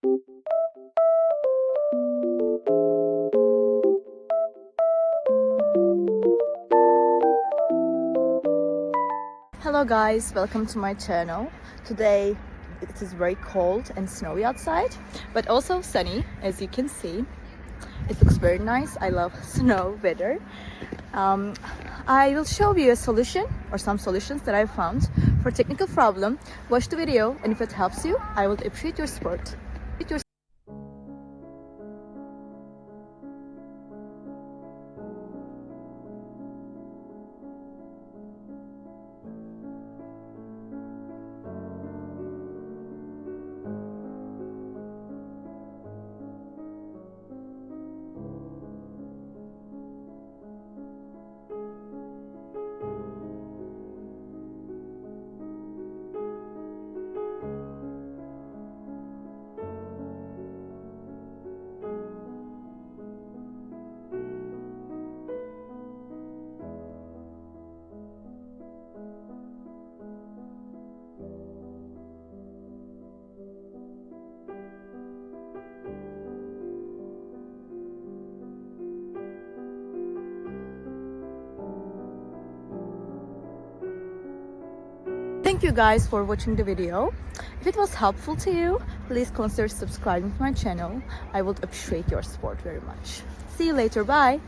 Hello guys, welcome to my channel. Today it is very cold and snowy outside, but also sunny, as you can see. It looks very nice. I love snow weather. I will show you a solution or some solutions that I found for technical problem. Watch the video, and if it helps you, I would appreciate your support. Thank you guys for watching the video. If it was helpful to you, please consider subscribing to my channel. I would appreciate your support very much. See you later. Bye.